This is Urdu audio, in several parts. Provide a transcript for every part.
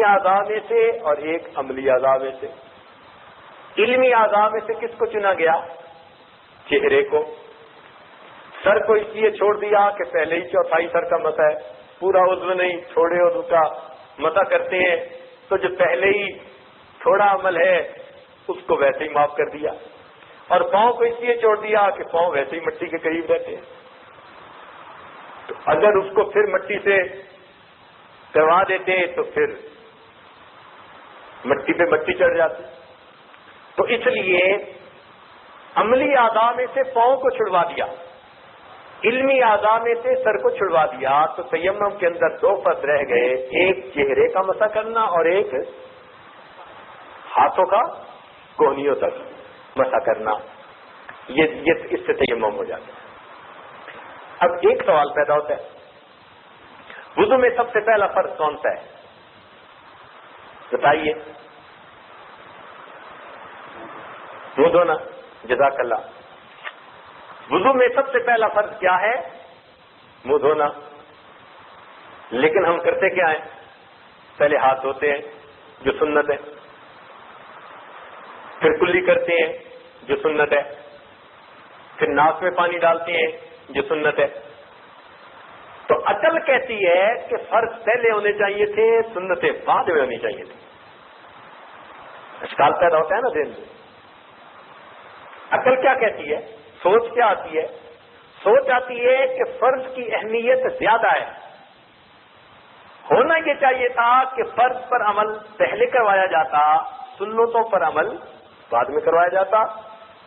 علمی اعضاء میں سے اور ایک عملی اعضاء میں سے۔ علمی اعضاء میں سے کس کو چنا گیا؟ چہرے کو۔ سر کو اس لیے چھوڑ دیا کہ پہلے ہی چوتھائی سر کا مسح ہے، پورا عضو نہیں، تھوڑے عضو کا مسح کرتے ہیں، تو جو پہلے ہی تھوڑا عمل ہے اس کو ویسے ہی معاف کر دیا۔ اور پاؤں کو اس لیے چھوڑ دیا کہ پاؤں ویسے ہی مٹی کے قریب رہتے ہیں، تو اگر اس کو پھر مٹی سے کروا دیتے تو پھر مٹی پہ مٹی چڑھ جاتی۔ تو اس لیے عملی اعضاء میں سے پاؤں کو چھڑوا دیا، علمی اعضاء میں سے سر کو چھڑوا دیا، تو تیمم کے اندر دو فرض رہ گئے، ایک چہرے کا مسح کرنا اور ایک ہاتھوں کا کوہنیوں تک مسح کرنا۔ یہ اس سے تیمم ہو جاتا ہے۔ اب ایک سوال پیدا ہوتا ہے، وضو میں سب سے پہلا فرض کون سا ہے؟ بتائیے۔ منہ دھونا، جزاک اللہ۔ وضو میں سب سے پہلا فرض کیا ہے؟ منہ دھونا۔ لیکن ہم کرتے کیا ہیں؟ پہلے ہاتھ دھوتے ہیں جو سنت ہے، پھر کلی کرتے ہیں جو سنت ہے، پھر ناک میں پانی ڈالتے ہیں جو سنت ہے۔ تو عقل کہتی ہے کہ فرض پہلے ہونے چاہیے تھے، سنتیں بعد میں ہونی چاہیے تھی۔ اشکال پیدا ہوتا ہے نا ذہن میں۔ عقل کیا کہتی ہے؟ سوچ کیا آتی ہے؟ سوچ آتی ہے کہ فرض کی اہمیت زیادہ ہے، ہونا یہ چاہیے تھا کہ فرض پر عمل پہلے کروایا جاتا، سنتوں پر عمل بعد میں کروایا جاتا،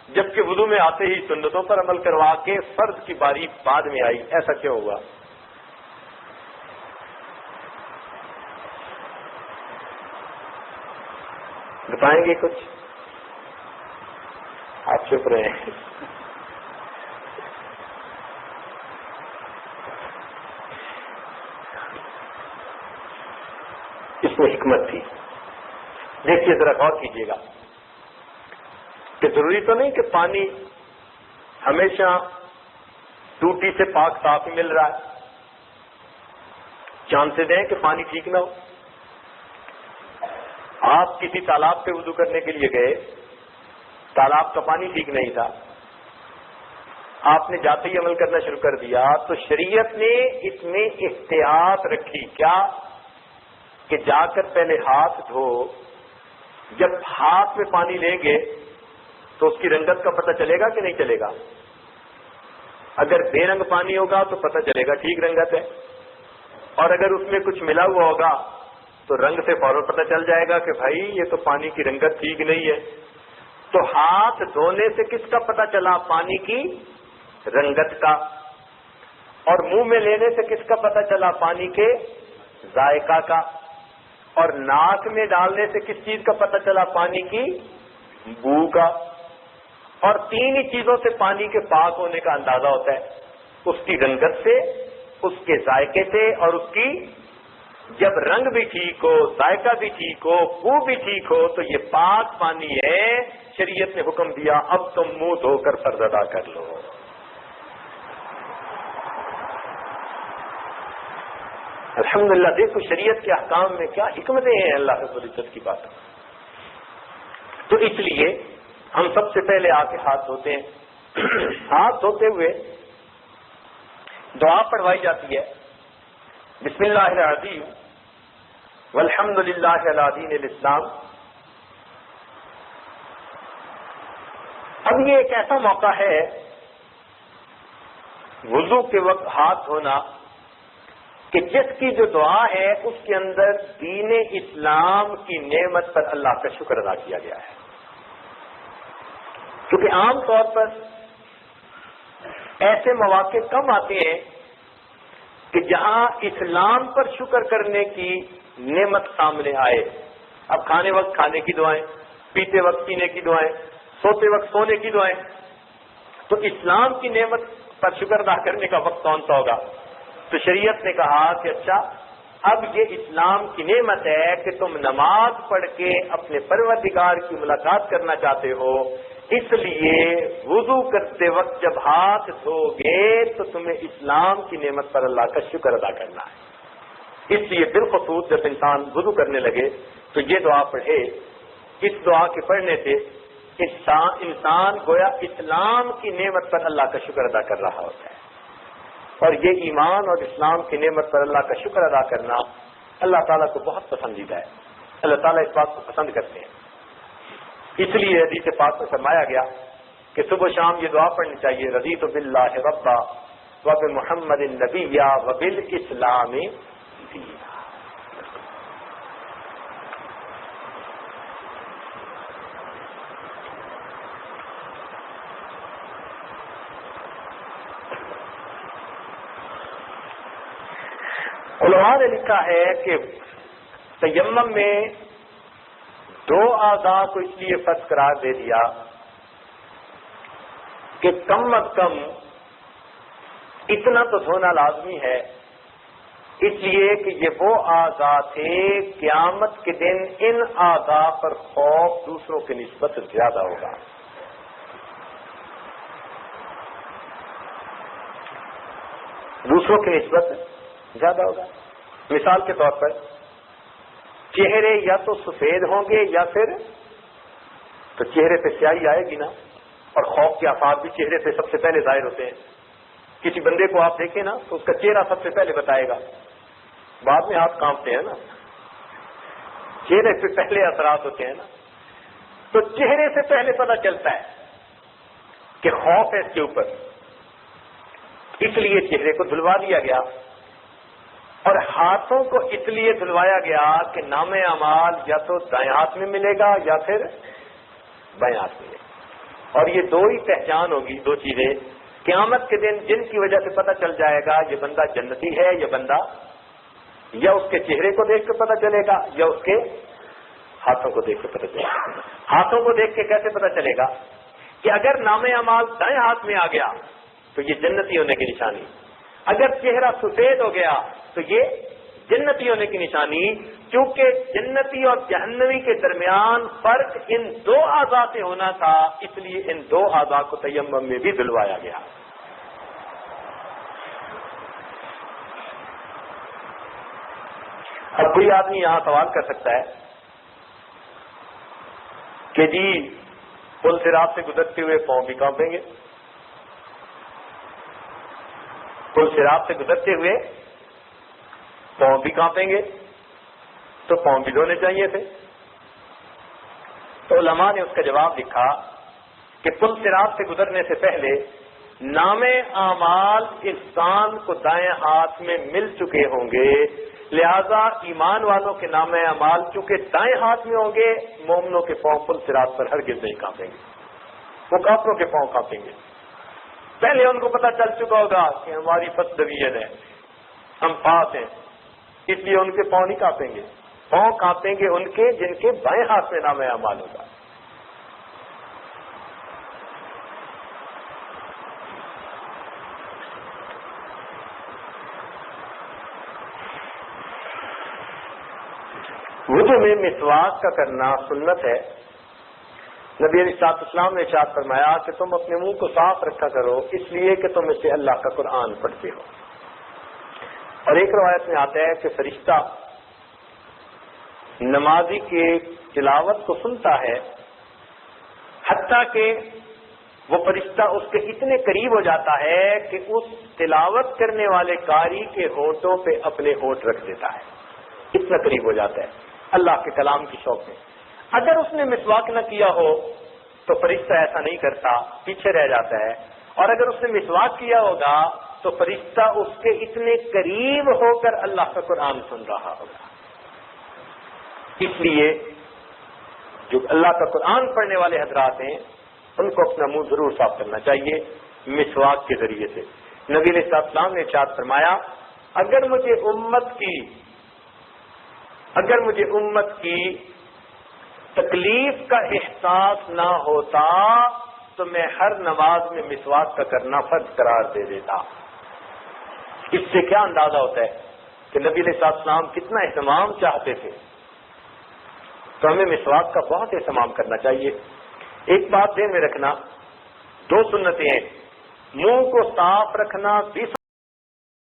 جبکہ وضو میں آتے ہی سنتوں پر عمل کروا کے فرض کی باری بعد میں آئی۔ ایسا کیوں ہوا؟ بتائیں گے کچھ؟ آپ چپ رہے ہیں۔ اس میں حکمت تھی، دیکھیے ذرا غور کیجیے گا کہ ضروری تو نہیں کہ پانی ہمیشہ ٹوٹی سے پاک صاف ہی مل رہا ہے، چانسز ہیں کہ پانی ٹھیک نہ ہو۔ آپ کسی تالاب پہ وضو کرنے کے لیے گئے، تالاب کا پانی ٹھیک نہیں تھا، آپ نے جاتے ہی عمل کرنا شروع کر دیا، تو شریعت نے اس میں احتیاط رکھی کیا کہ جا کر پہلے ہاتھ دھو، جب ہاتھ میں پانی لیں گے تو اس کی رنگت کا پتہ چلے گا کہ نہیں چلے گا؟ اگر بے رنگ پانی ہوگا تو پتہ چلے گا ٹھیک رنگت ہے، اور اگر اس میں کچھ ملا ہوا ہوگا تو رنگ سے فوراً پتہ چل جائے گا کہ بھائی یہ تو پانی کی رنگت ٹھیک نہیں ہے۔ تو ہاتھ دھونے سے کس کا پتہ چلا؟ پانی کی رنگت کا۔ اور منہ میں لینے سے کس کا پتہ چلا؟ پانی کے ذائقہ کا۔ اور ناک میں ڈالنے سے کس چیز کا پتہ چلا؟ پانی کی بو کا۔ اور تین ہی چیزوں سے پانی کے پاک ہونے کا اندازہ ہوتا ہے، اس کی رنگت سے، اس کے ذائقے سے، اور اس کی جب رنگ بھی ٹھیک ہو، ذائقہ بھی ٹھیک ہو، بو بھی ٹھیک ہو تو یہ پاک پانی ہے۔ شریعت نے حکم دیا اب تم منہ دھو کر فرض ادا کر لو۔ الحمدللہ، دیکھو شریعت کے احکام میں کیا حکمتیں ہیں اللہ رب العزت کی بات۔ تو اس لیے ہم سب سے پہلے آ کے ہاتھ دھوتے ہیں، ہاتھ دھوتے ہوئے دعا پڑھوائی جاتی ہے، بسم اللہ العظیم والحمد للہ علی دین الاسلام۔ اب یہ ایک ایسا موقع ہے وضو کے وقت ہاتھ دھونا کہ جس کی جو دعا ہے اس کے اندر دین اسلام کی نعمت پر اللہ کا شکر ادا کیا گیا ہے۔ کیونکہ عام طور پر ایسے مواقع کم آتے ہیں کہ جہاں اسلام پر شکر کرنے کی نعمت سامنے آئے۔ اب کھانے وقت کھانے کی دعائیں، پیتے وقت پینے کی دعائیں، سوتے وقت سونے کی دعائیں، تو اسلام کی نعمت پر شکر ادا کرنے کا وقت کون سا ہوگا؟ تو شریعت نے کہا کہ اچھا اب یہ اسلام کی نعمت ہے کہ تم نماز پڑھ کے اپنے پروردگار کی ملاقات کرنا چاہتے ہو، اس لیے وضو کرتے وقت جب ہاتھ دھو گے تو تمہیں اسلام کی نعمت پر اللہ کا شکر ادا کرنا ہے۔ اس لیے بالخصوص جب انسان وضو کرنے لگے تو یہ دعا پڑھے. اس دعا کے پڑھنے سے انسان گویا اسلام کی نعمت پر اللہ کا شکر ادا کر رہا ہوتا ہے. اور یہ ایمان اور اسلام کی نعمت پر اللہ کا شکر ادا کرنا اللہ تعالیٰ کو بہت پسندیدہ ہے. اللہ تعالیٰ اس بات کو پسند کرتے ہیں. اس لیے حدیث پاک میں فرمایا گیا کہ صبح و شام یہ دعا پڑھنی چاہیے, رضیت باللہ ربا وبمحمد نبیا وبالاسلام دینا. علماء نے لکھا ہے کہ تیمم میں دو اعضاء کو اس لیے فرض قرار دے دیا کہ کم از کم اتنا تو دھونا لازمی ہے, اس لیے کہ یہ وہ اعضاء تھے قیامت کے دن ان اعضاء پر خوف دوسروں کی نسبت زیادہ ہوگا. دوسروں کی نسبت زیادہ ہوگا. مثال کے طور پر چہرے یا تو سفید ہوں گے یا پھر تو چہرے پہ سیاہی آئے گی نا, اور خوف کے آثار بھی چہرے پہ سب سے پہلے ظاہر ہوتے ہیں. کسی بندے کو آپ دیکھیں نا تو اس کا چہرہ سب سے پہلے بتائے گا, بعد میں ہاتھ کانپتے ہیں نا, چہرے پہ پہلے اثرات ہوتے ہیں نا. تو چہرے سے پہلے پتہ چلتا ہے کہ خوف ہے اس کے اوپر, اس لیے چہرے کو دھلوا دیا گیا. اور ہاتھوں کو اس لیے دھلوایا گیا کہ نام اعمال یا تو دائیں ہاتھ میں ملے گا یا پھر بائیں ہاتھ میں. اور یہ دو ہی پہچان ہوگی, دو چیزیں قیامت کے دن جن کی وجہ سے پتہ چل جائے گا یہ بندہ جنتی ہے یہ بندہ, یا اس کے چہرے کو دیکھ کے پتہ چلے گا یا اس کے ہاتھوں کو دیکھ کے پتہ چلے گا. ہاتھوں کو دیکھ کے کیسے پتہ چلے گا کہ اگر نام اعمال دائیں ہاتھ میں آ گیا تو یہ جنتی ہونے کی نشانی, اگر چہرہ سفید ہو گیا تو یہ جنتی ہونے کی نشانی. کیونکہ جنتی اور جہنمی کے درمیان فرق ان دو اعضاء سے ہونا تھا, اس لیے ان دو اعضاء کو تیمم میں بھی دھلوایا گیا. اب کوئی آدمی یہاں سوال کر سکتا ہے کہ جی پل صراط سے گزرتے ہوئے پاؤں بھی کانپیں گے, پل صراط سے گزرتے ہوئے پاؤں بھی کانپیں گے تو پاؤں بھی دھونے چاہیے تھے. تو علماء نے اس کا جواب لکھا کہ پل صراط سے گزرنے سے پہلے نام اعمال انسان کو دائیں ہاتھ میں مل چکے ہوں گے, لہذا ایمان والوں کے نام اعمال چونکہ دائیں ہاتھ میں ہوں گے, مومنوں کے پاؤں پل صراط پر ہرگز نہیں کانپیں گے, وہ کافروں کے پاؤں کانپیں گے. پہلے ان کو پتہ چل چکا ہوگا کہ ہماری فسدویت ہے, ہم پاس ہیں, اس لیے ان کے پاؤں نہیں کانپیں گے. پاؤں کانپیں گے ان کے جن کے بائیں ہاتھ میں نام اعمال ہوگا. وضو میں مسواک کا کرنا سنت ہے. نبی علیہ الصلوۃ والسلام نے ارشاد فرمایا کہ تم اپنے منہ کو صاف رکھا کرو اس لیے کہ تم اس سے اللہ کا قرآن پڑھتے ہو. اور ایک روایت میں آتا ہے کہ فرشتہ نمازی کے تلاوت کو سنتا ہے, حتیٰ کہ وہ فرشتہ اس کے اتنے قریب ہو جاتا ہے کہ اس تلاوت کرنے والے قاری کے ہونٹوں پہ اپنے ہونٹ رکھ دیتا ہے, اتنا قریب ہو جاتا ہے اللہ کے کلام کی شوق میں. اگر اس نے مسواک نہ کیا ہو تو فرشتہ ایسا نہیں کرتا, پیچھے رہ جاتا ہے, اور اگر اس نے مسواک کیا ہوگا تو فرشتہ اس کے اتنے قریب ہو کر اللہ کا قرآن سن رہا ہوگا. اس لیے جو اللہ کا قرآن پڑھنے والے حضرات ہیں ان کو اپنا منہ ضرور صاف کرنا چاہیے مسواک کے ذریعے سے. نبی علیہ السلام نے ارشاد فرمایا اگر مجھے امت کی تکلیف کا احساس نہ ہوتا تو میں ہر نماز میں مسواک کا کرنا فرض قرار دے دیتا. اس سے کیا اندازہ ہوتا ہے کہ نبی علیہ السلام کتنا اہتمام چاہتے تھے. تو ہمیں مسواک کا بہت اہتمام کرنا چاہیے. ایک بات ذہن میں رکھنا, دو سنتیں ہیں, منہ کو صاف رکھنا بھی